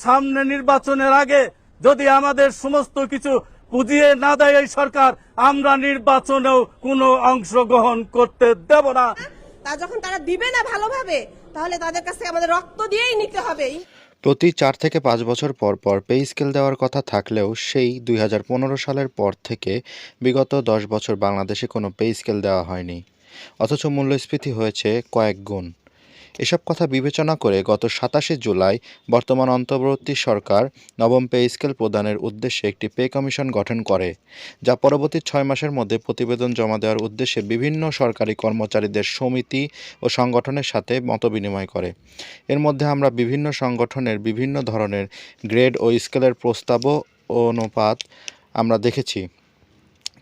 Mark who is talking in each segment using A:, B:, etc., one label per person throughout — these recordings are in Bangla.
A: সামনে নির্বাচনের আগে যদি আমাদের সমস্ত কিছু বুঝিয়ে না দেয় এই সরকার, আমরা নির্বাচনেও কোনো অংশগ্রহণ করতে দেব না।
B: তা যখন তারা দিবে না ভালোভাবে, তাহলে তাদের কাছে আমাদের রক্ত দিয়েই নিতে হবে।
C: প্রতি 4 থেকে 5 বছর পর পর পে স্কেল দেওয়ার কথা থাকলেও সেই 2015 সালের পর থেকে বিগত 10 বছর বাংলাদেশে কোনো পে স্কেল দেওয়া হয়নি, অথচ মূল্যস্ফীতি হয়েছে কয়েক গুণ। এসব কথা বিবেচনা করে গত 27 জুলাই বর্তমান অন্তর্বর্তী সরকার নবম পে স্কেল প্রদানের উদ্দেশ্যে একটি পে কমিশন গঠন করে, যা পরবর্তী 6 মাসের মধ্যে প্রতিবেদন জমা দেওয়ার উদ্দেশ্যে বিভিন্ন সরকারি কর্মচারীদের সমিতি ও সংগঠনের সাথে মতবিনিময় করে। এর মধ্যে আমরা বিভিন্ন সংগঠনের বিভিন্ন ধরনের গ্রেড ও স্কেলের প্রস্তাব ও অনুপাত আমরা দেখেছি।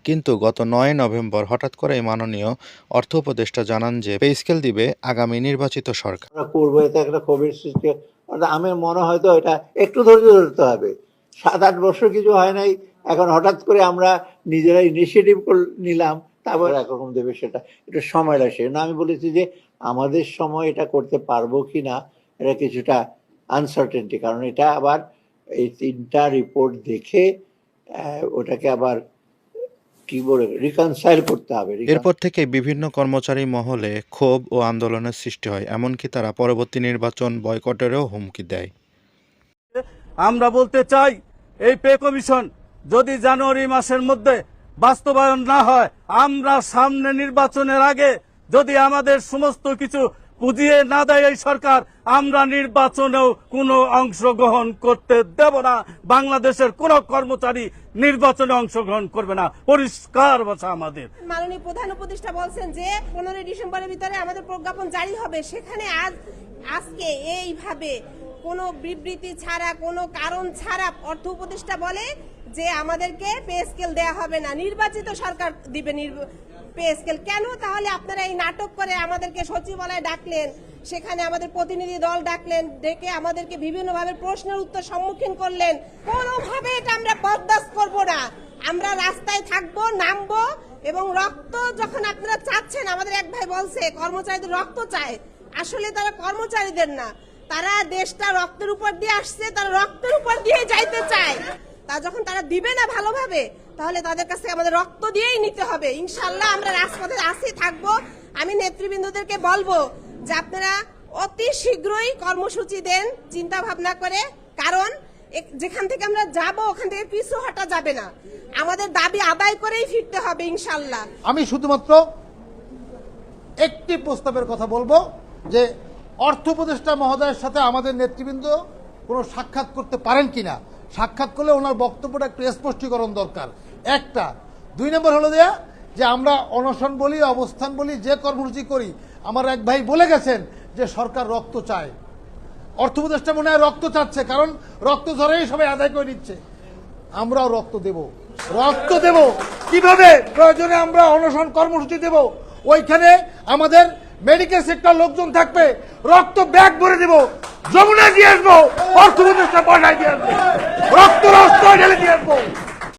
C: কিন্তু গত 9 নভেম্বর হঠাৎ করে মাননীয় অর্থ উপদেষ্টা জানান যে পে স্কেল দিবে আগামী নির্বাচিত সরকার।
D: করবো, এটা একটা কোভিড সৃষ্টি। আমার মনে হয়তো এটা একটু ধৈর্য ধরতে হবে। 7-8 বছর কিছু হয় নাই, এখন হঠাৎ করে আমরা নিজেরা ইনিশিয়েটিভ নিলাম, তারপর একরকম দেবে, সেটা একটু সময় লাগছে না। আমি বলেছি যে আমাদের সময় এটা করতে পারবো কি না, এটা কিছুটা আনসার্টেনটি, কারণ এটা আবার এই 3টা রিপোর্ট দেখে ওটাকে আবার কি বলে রিকনসাইল করতে হবে।
C: এরপর থেকে বিভিন্ন কর্মচারী মহলে ক্ষোভ ও আন্দোলনের সৃষ্টি হয়, এমনকি তারা পরবর্তী নির্বাচন বয়কটেরও হুমকি দেয়।
A: আমরা বলতে চাই, এই পে কমিশন যদি জানুয়ারি মাসের মধ্যে বাস্তবায়ন না হয়, আমরা সামনে নির্বাচনের আগে যদি আমাদের সমস্ত কিছু বুঝিয়ে না দেয় এই সরকার, আমরা নির্বাচনেও কোনো অংশগ্রহণ করতে দেব না। বাংলাদেশের কোন কর্মচারী নির্বাচনে অংশগ্রহণ করবে না, পরিষ্কার ভাষা আমাদের।
B: মাননীয় প্রধান উপদেষ্টা বলছেন যে 15 ডিসেম্বরের ভিতরে আমাদের প্রজ্ঞাপন জারি হবে। সেখানে আজকে এইভাবে কোনো বিবৃতি ছাড়া, কোনো কারণ ছাড়া অর্থ উপদেষ্টা বলে যে আমাদেরকে পে স্কেল দেয়া হবে না, নির্বাচিত সরকার দিবে পে স্কেল। কেন তাহলে আপনারা এই নাটক করে আমাদেরকে সচিবালয়ে ডাকলেন, সেখানে আমাদের প্রতিনিধি দল ডাকলেন, ডেকে আমাদেরকে বিভিন্নভাবে প্রশ্নের উত্তর সম্মুখীন করলেন? কোনোভাবে এটা আমরা বরদাস্ত করব না। আমরা রাস্তায় থাকবো, নামবো, এবং রক্ত যখন আপনারা চাচ্ছেন, আমাদের এক ভাই বলছে কর্মচারীদের রক্ত চায়, আসলে তারা কর্মচারীদের না, তারা দেশটা রক্তের উপর দিয়ে আসছে, তারা রক্তের উপর দিয়ে যাইতে চায়। তা যখন তারা দিবে না ভালোভাবে, তাহলে তাদের কাছে আমাদের রক্ত দিয়েই নিতে হবে। ইনশাল্লাহ আমরা রাজপথে আসি, থাকবো। আমি নেতৃবৃন্দদেরকে বলবো যে আপনারা অতি শীঘ্রই কর্মসূচি দেন, চিন্তা ভাবনা করে, কারণ যেখান থেকে আমরা যাব ওখান থেকে পিছু হটা যাবে না, আমাদের দাবি আদায় করেই ফিরতে হবে ইনশাল্লাহ।
E: আমি শুধুমাত্র একটি প্রস্তাবের কথা বলবো যে অর্থ উপদেষ্টা মহোদয়ের সাথে আমাদের নেতৃবৃন্দ কোনো সাক্ষাৎ করতে পারেন কিনা, সাক্ষাৎ করলে ওনার বক্তব্যটা একটু স্পষ্টীকরণ দরকার। একটা 2 নম্বর হলো যে আমরা অনশন বলি, অবস্থান বলি, যে কর্মসূচি করি, আমার এক ভাই বলে গেছেন যে সরকার রক্ত চায়। অর্থ উপদেষ্টা মনে হয় রক্ত চাচ্ছে, কারণ রক্ত ধরেই সবাই আদায় করে নিচ্ছে। আমরাও রক্ত দেব, রক্ত দেব। কিভাবে? প্রয়োজনে আমরা অনশন কর্মসূচি দেব, ওইখানে আমাদের মেডিকেল সেক্টর লোকজন থাকবে, রক্ত ব্যাগ ভরে দেব, যমুনা দিয়ে আসবো, অর্থ উপদেষ্টা পয়সায় দিয়ে আসবো, রক্ত রস্ত ঢেলে দিয়ে আসবো।